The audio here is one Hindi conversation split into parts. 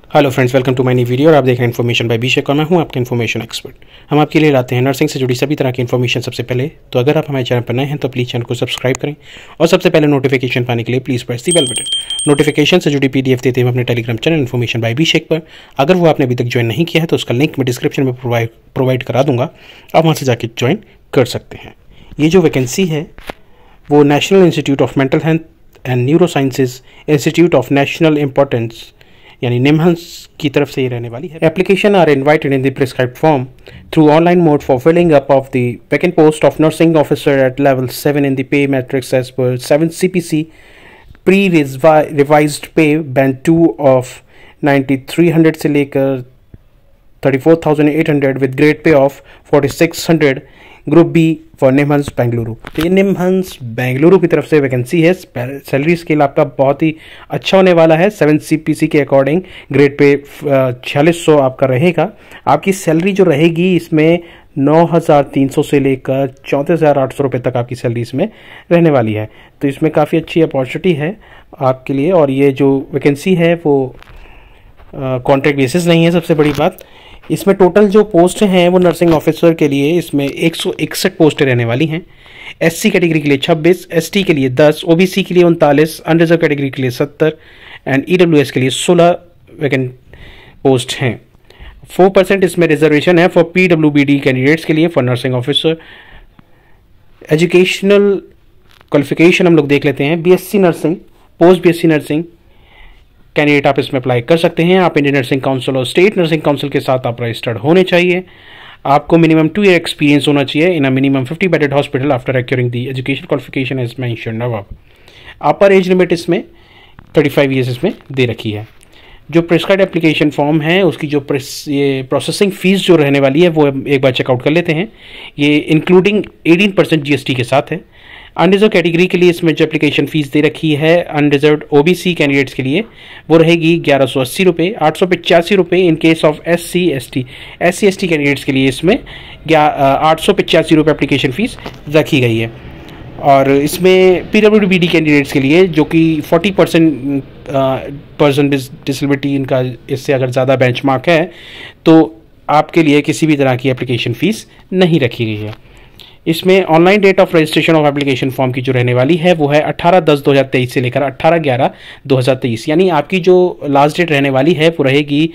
Hello friends, welcome to my new video और आप देख रहे हैं इन्फॉर्मेशन बाय बी शेख और मैं हूं आपका इन्फॉर्मेशन एक्सपर्ट। हम आपके लिए लाते हैं नर्सिंग से जुड़ी सभी तरह की इन्फॉर्मेशन सबसे पहले। तो अगर आप हमारे चैनल पर नए हैं तो प्लीज़ चैनल को सब्सक्राइब करें और सबसे पहले नोटिफिकेशन पाने के लिए please press the bell button. Notification से जुड़ी पीडीएफ देते हैं अपने Telegram channel information by B Shaikh पर। अगर वो आपने अभी तक ज्वाइन नहीं किया है तो उसका लिंक मैं डिस्क्रिप्शन में प्रोवाइड करा दूंगा, आप वहाँ से जाके ज्वाइन कर सकते हैं। ये जो वैकेंसी है वो national institute of mental health and neuro sciences institute of national importance यानी निम्हांस की तरफ से ये रहने वाली है। Application are invited in the prescribed form through online mode for filling up of the vacant post of nursing officer at level 7 in the pay matrix as per 7 CPC pre revised pay band 2 of 9300 से लेकर 34,800 with grade pay of 4600 group B for NIMHANS Bengaluru. तो ये निम्हांस बेंगलुरु की तरफ से वैकेंसी है। सैलरी स्केल आपका बहुत ही अच्छा होने वाला है। 7 CPC के अकॉर्डिंग ग्रेड पे 4600 आपका रहेगा। आपकी सैलरी जो रहेगी इसमें 9,300 से लेकर 34,800 रुपये तक आपकी सैलरी इसमें रहने वाली है। तो इसमें काफ़ी अच्छी अपॉर्चुनिटी है आपके लिए। और ये जो वैकेंसी है वो कॉन्ट्रैक्ट बेसिस नहीं है। सबसे बड़ी बात, इसमें टोटल जो पोस्ट हैं वो नर्सिंग ऑफिसर के लिए इसमें 161 पोस्टें रहने वाली हैं। SC कैटेगरी के लिए 26, ST के लिए 10, OBC के लिए 39, अनरिजर्व कैटेगरी के लिए 70 एंड EWS के लिए 16 वैकेंट पोस्ट हैं। 4% इसमें रिजर्वेशन है फॉर PWBD कैंडिडेट्स के लिए for nursing officer. Educational qualification हम लोग देख लेते हैं। BSc nursing, post BSc nursing candidate आप इसमें अप्लाई कर सकते हैं। आप इंडियन नर्सिंग काउंसिल और स्टेट नर्सिंग काउंसिल के साथ आप रजिस्टर्ड होने चाहिए। आपको मिनिमम 2 ईयर एक्सपीरियंस होना चाहिए in a minimum 50 bedded hospital after acquiring the education qualification as mentioned above. Upper age limit इसमें 35 ईयर्स इसमें दे रखी है। जो प्रिस्क्राइब्ड एप्लीकेशन फॉर्म है उसकी जो ये प्रोसेसिंग फीस जो रहने वाली है वो एक बार चेकआउट कर लेते हैं। ये इंक्लूडिंग 18% GST के साथ है। अनरिजर्व कैटेगरी के लिए इसमें जो एप्लीकेशन फीस दे रखी है अनरिजर्व OBC कैंडिडेट्स के लिए वो रहेगी 1180 रुपये, 885 रुपये in case of SC ST candidates के लिए इसमें 885 रुपये एप्लीकेशन फ़ीस रखी गई है। और इसमें PWBD कैंडिडेट्स के लिए जो कि 40% पर्सन डिसेबिलिटी इनका इससे अगर ज़्यादा बेंचमार्क है तो आपके लिए किसी भी तरह की एप्लीकेशन फ़ीस नहीं रखी गई है। इसमें online date of registration of application form की जो रहने वाली है वो है 18/10/2023 से लेकर 18/11/2023, यानी आपकी जो लास्ट डेट रहने वाली है वो रहेगी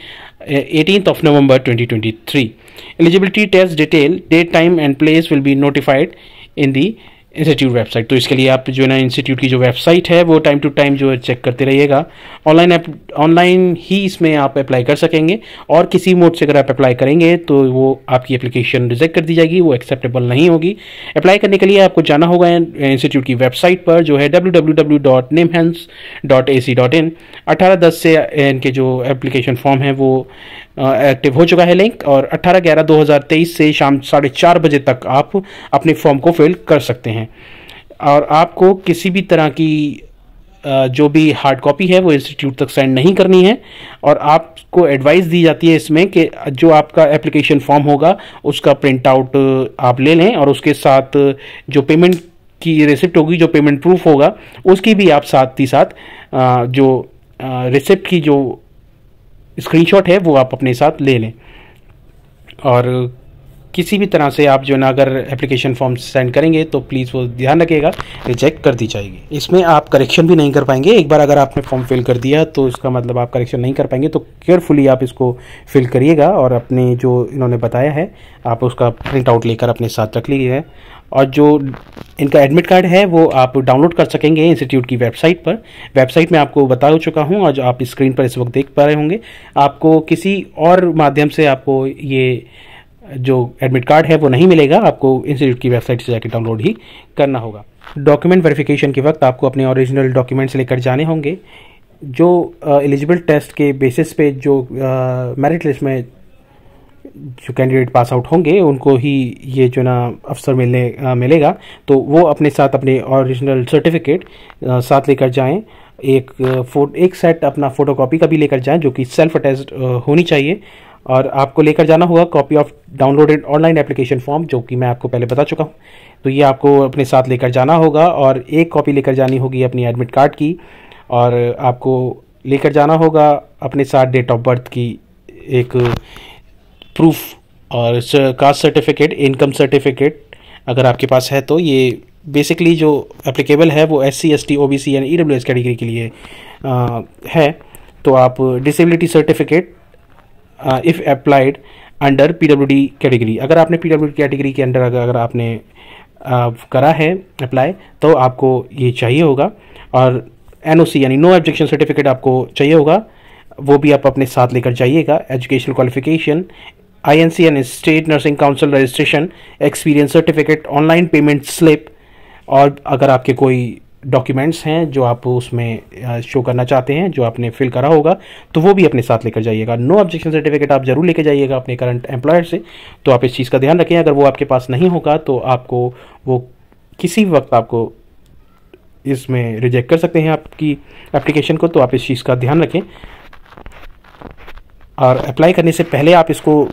18 नवंबर 2023। Eligibility test detail, date, time and place will be notified in the institute website. तो इसके लिए आप जो है ना इंस्टीट्यूट की जो वेबसाइट है वो टाइम टू टाइम जो है चेक करते रहिएगा। ऑनलाइन ही इसमें आप अप्लाई कर सकेंगे और किसी मोड से अगर आप अप्लाई करेंगे तो वो आपकी एप्लीकेशन रिजेक्ट कर दी जाएगी, वो एक्सेप्टेबल नहीं होगी। अप्लाई करने के लिए आपको जाना होगा इंस्टीट्यूट की वेबसाइट पर जो है www.nimhans.ac.in। 18/10 से इनके जो एप्लीकेशन फॉर्म है वो एक्टिव हो चुका है लिंक, और 18/11/2023 से शाम 4:30 बजे तक आप अपने फॉर्म को फिल कर सकते हैं। और आपको किसी भी तरह की जो भी हार्ड कॉपी है वो इंस्टीट्यूट तक सेंड नहीं करनी है। और आपको एडवाइस दी जाती है इसमें कि जो आपका एप्लीकेशन फॉर्म होगा उसका प्रिंट आउट आप ले लें और उसके साथ जो पेमेंट की रिसिप्ट होगी, जो पेमेंट प्रूफ होगा उसकी भी आप साथ ही साथ जो रिसिप्ट की जो स्क्रीनशॉट है वो आप अपने साथ ले लें। और किसी भी तरह से आप जो ना अगर एप्लीकेशन फॉर्म सेंड करेंगे तो प्लीज़ वो ध्यान रखिएगा रिजेक्ट कर दी जाएगी। इसमें आप करेक्शन भी नहीं कर पाएंगे। एक बार अगर आपने फॉर्म फिल कर दिया तो इसका मतलब आप करेक्शन नहीं कर पाएंगे। तो केयरफुली आप इसको फिल करिएगा और अपने जो इन्होंने बताया है आप उसका प्रिंट आउट लेकर अपने साथ रख लीजिए। और जो इनका एडमिट कार्ड है वो आप डाउनलोड कर सकेंगे इंस्टीट्यूट की वेबसाइट पर। वेबसाइट में आपको बता चुका हूँ और जो आप स्क्रीन पर इस वक्त देख पा रहे होंगे। आपको किसी और माध्यम से आपको ये जो एडमिट कार्ड है वो नहीं मिलेगा, आपको इंस्टीट्यूट की वेबसाइट से जाकर डाउनलोड ही करना होगा। डॉक्यूमेंट वेरिफिकेशन के वक्त आपको अपने ओरिजिनल डॉक्यूमेंट्स लेकर जाने होंगे। जो एलिजिबल टेस्ट के बेसिस पे जो मेरिट लिस्ट में जो कैंडिडेट पास आउट होंगे उनको ही ये जो ना अफसर मिलेगा। तो वो अपने साथ अपने ओरिजिनल सर्टिफिकेट साथ लेकर जाएं। एक सेट अपना फोटोकॉपी का भी लेकर जाएं जो कि सेल्फ अटेस्टेड होनी चाहिए। और आपको लेकर जाना होगा copy of downloaded online application form, जो कि मैं आपको पहले बता चुका हूँ। तो ये आपको अपने साथ लेकर जाना होगा। और एक कॉपी लेकर जानी होगी अपनी एडमिट कार्ड की। और आपको लेकर जाना होगा अपने साथ डेट ऑफ बर्थ की एक प्रूफ और कास्ट सर्टिफिकेट, इनकम सर्टिफिकेट अगर आपके पास है तो। ये बेसिकली जो एप्लीकेबल है वो SC ST OBC यानी EWS कैटेगरी के लिए है। तो आप disability certificate if applied under PWD category, अगर आपने PWD कैटेगरी के अंडर अगर आपने करा है अप्लाई तो आपको ये चाहिए होगा। और NOC यानी नो ऑब्जेक्शन सर्टिफिकेट आपको चाहिए होगा, वो भी आप अपने साथ लेकर जाइएगा। एजुकेशनल क्वालिफिकेशन, INC यानी state nursing council registration, experience certificate, online payment slip, और अगर आपके कोई डॉक्यूमेंट्स हैं जो आप उसमें शो करना चाहते हैं जो आपने फिल करा होगा तो वो भी अपने साथ लेकर जाइएगा। नो ऑब्जेक्शन सर्टिफिकेट आप जरूर लेकर जाइएगा अपने करंट एम्प्लॉयर से। तो आप इस चीज़ का ध्यान रखें, अगर वो आपके पास नहीं होगा तो आपको वो किसी वक्त आपको इसमें रिजेक्ट कर सकते हैं आपकी एप्लीकेशन को। तो आप इस चीज़ का ध्यान रखें और अप्लाई करने से पहले आप इसको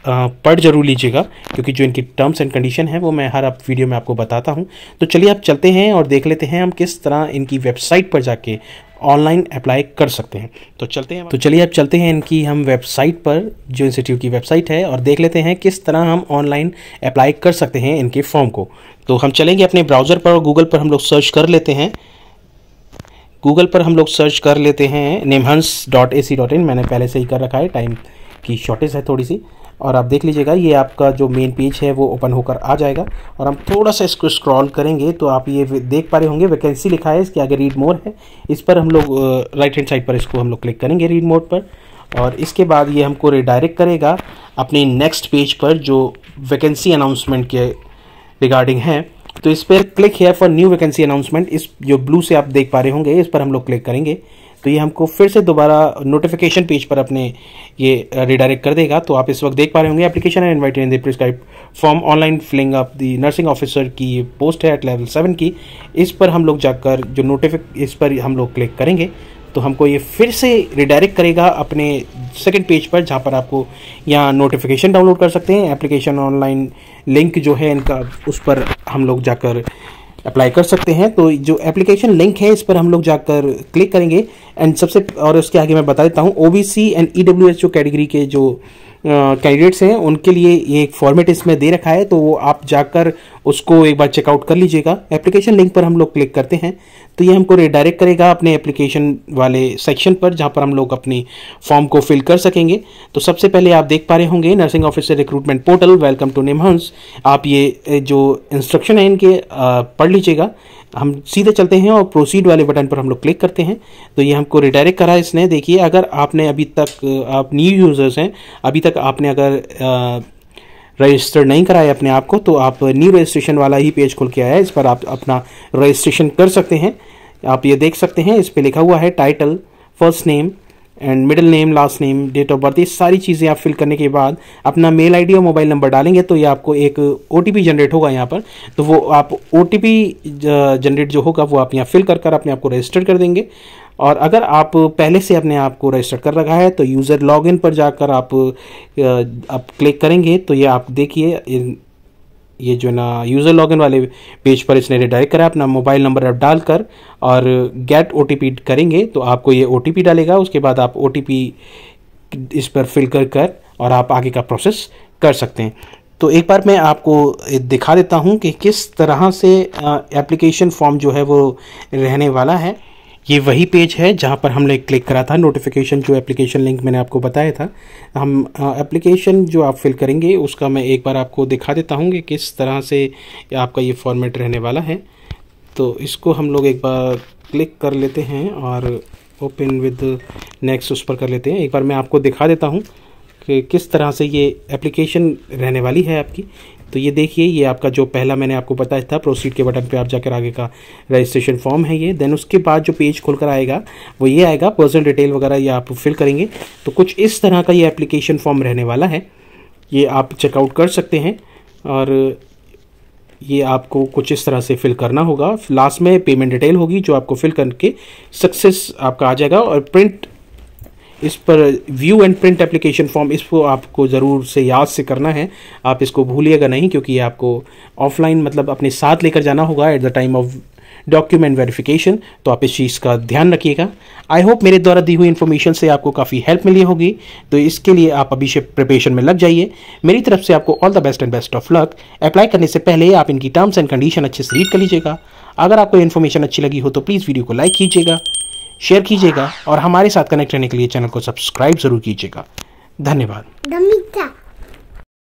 पढ़ जरूर लीजिएगा, क्योंकि जो इनकी टर्म्स एंड कंडीशन है वो मैं हर वीडियो में आपको बताता हूं। तो चलिए आप चलते हैं और देख लेते हैं हम किस तरह इनकी वेबसाइट पर जाके ऑनलाइन अप्लाई कर सकते हैं। तो चलते हैं, तो चलिए अब चलते हैं इनकी हम वेबसाइट पर, जो इंस्टीट्यूट की वेबसाइट है, और देख लेते हैं किस तरह हम ऑनलाइन अप्लाई कर सकते हैं इनके फॉर्म को। तो हम चलेंगे अपने ब्राउज़र पर और गूगल पर हम लोग सर्च कर लेते हैं। गूगल पर हम लोग सर्च कर लेते हैं nimhans.ac.in, मैंने पहले से ही कर रखा है, टाइम की शॉर्टेज है थोड़ी सी। और आप देख लीजिएगा ये आपका जो मेन पेज है वो ओपन होकर आ जाएगा। और हम थोड़ा सा इसको स्क्रॉल करेंगे तो आप ये देख पा रहे होंगे वैकेंसी लिखा है, इसके आगे रीड मोर है, इस पर हम लोग राइट हैंड साइड पर इसको हम लोग क्लिक करेंगे रीड मोर पर। और इसके बाद ये हमको रिडायरेक्ट करेगा अपने नेक्स्ट पेज पर जो वैकेंसी अनाउंसमेंट के रिगार्डिंग है। तो इस पर click here for new vacancy announcement, इस जो ब्लू से आप देख पा रहे होंगे इस पर हम लोग क्लिक करेंगे तो ये हमको फिर से दोबारा नोटिफिकेशन पेज पर अपने ये रिडायरेक्ट कर देगा। तो आप इस वक्त देख पा रहे होंगे application and invited in the prescribe form online filling up the nursing officer की ये पोस्ट है एट लेवल 7 की। इस पर हम लोग जाकर जो इस पर हम लोग क्लिक करेंगे तो हमको ये फिर से रिडायरेक्ट करेगा अपने सेकंड पेज पर, जहाँ पर आपको यहाँ नोटिफिकेशन डाउनलोड कर सकते हैं। एप्लीकेशन ऑनलाइन लिंक जो है इनका, उस पर हम लोग जाकर अप्लाई कर सकते हैं। तो जो एप्लीकेशन लिंक है इस पर हम लोग जाकर क्लिक करेंगे एंड और उसके आगे मैं बता देता हूँ OBC एंड EWS जो कैटेगरी के जो कैंडिडेट्स हैं उनके लिए ये एक फॉर्मेट इसमें दे रखा है, तो वो आप जाकर उसको एक बार चेकआउट कर लीजिएगा। एप्लीकेशन लिंक पर हम लोग क्लिक करते हैं तो ये हमको रिडायरेक्ट करेगा अपने एप्लीकेशन वाले सेक्शन पर, जहाँ पर हम लोग अपनी फॉर्म को फिल कर सकेंगे। तो सबसे पहले आप देख पा रहे होंगे nursing officer recruitment portal, welcome to NIMHANS. आप ये जो इंस्ट्रक्शन है इनके पढ़ लीजिएगा। हम सीधे चलते हैं और प्रोसीड वाले बटन पर हम लोग क्लिक करते हैं तो ये हमको रिडायरेक्ट करा इसने। देखिए अगर आपने अभी तक, आप न्यू यूज़र्स हैं, अभी तक आपने अगर रजिस्टर नहीं कराया अपने आप को तो आप न्यू रजिस्ट्रेशन वाला ही पेज खुल के आया है, इस पर आप अपना रजिस्ट्रेशन कर सकते हैं। आप ये देख सकते हैं इस पर लिखा हुआ है title, first name and middle name, last name, date of birth. ये सारी चीज़ें आप फिल करने के बाद अपना मेल आईडी और मोबाइल नंबर डालेंगे तो ये आपको एक OTP जनरेट होगा यहाँ पर। तो वो आप OTP जनरेट जो होगा वो आप यहाँ फिल कर अपने आप को रजिस्टर कर देंगे। और अगर आप पहले से अपने आप को रजिस्टर कर रखा है तो यूज़र लॉगिन पर जाकर आप क्लिक करेंगे तो ये आप देखिए ये जो ना यूज़र लॉगिन वाले पेज पर इसने रिडायरेक्ट करा। अपना मोबाइल नंबर आप डालकर और गेट OTP करेंगे तो आपको ये OTP डालेगा। उसके बाद आप OTP इस पर फिल कर और आप आगे का प्रोसेस कर सकते हैं। तो एक बार मैं आपको दिखा देता हूं कि किस तरह से एप्लीकेशन फॉर्म जो है वो रहने वाला है। ये वही पेज है जहां पर हमने क्लिक करा था नोटिफिकेशन, जो एप्लीकेशन लिंक मैंने आपको बताया था। हम एप्लीकेशन जो आप फिल करेंगे उसका मैं एक बार आपको दिखा देता हूं कि किस तरह से आपका ये फॉर्मेट रहने वाला है। तो इसको हम लोग एक बार क्लिक कर लेते हैं और ओपन विद नेक्स्ट उस पर कर लेते हैं। एक बार मैं आपको दिखा देता हूँ कि किस तरह से ये एप्लीकेशन रहने वाली है आपकी। तो ये देखिए ये आपका जो पहला मैंने आपको बताया था प्रोसीड के बटन पे आप जाकर आगे का रजिस्ट्रेशन फॉर्म है ये। देन उसके बाद जो पेज खुलकर आएगा वो ये आएगा, पर्सनल डिटेल वगैरह ये आप फिल करेंगे। तो कुछ इस तरह का ये एप्लीकेशन फॉर्म रहने वाला है, ये आप चेकआउट कर सकते हैं। और ये आपको कुछ इस तरह से फिल करना होगा। लास्ट में पेमेंट डिटेल होगी जो आपको फिल करके सक्सेस आपका आ जाएगा। और प्रिंट इस पर view and print application form, इसको आपको ज़रूर से याद से करना है, आप इसको भूलिएगा नहीं, क्योंकि ये आपको ऑफलाइन मतलब अपने साथ लेकर जाना होगा at the time of document verification, तो आप इस चीज़ का ध्यान रखिएगा। आई होप मेरे द्वारा दी हुई इन्फॉर्मेशन से आपको काफ़ी हेल्प मिली होगी, तो इसके लिए आप अभी से प्रिपरेशन में लग जाइए। मेरी तरफ से आपको all the best and best of luck. Apply करने से पहले आप इनकी टर्म्स एंड कंडीशन अच्छे से रीड कर लीजिएगा। अगर आपको इन्फॉर्मेशन अच्छी लगी हो तो प्लीज़ वीडियो को लाइक कीजिएगा, शेयर कीजिएगा और हमारे साथ कनेक्ट रहने के लिए चैनल को सब्सक्राइब ज़रूर कीजिएगा। धन्यवाद।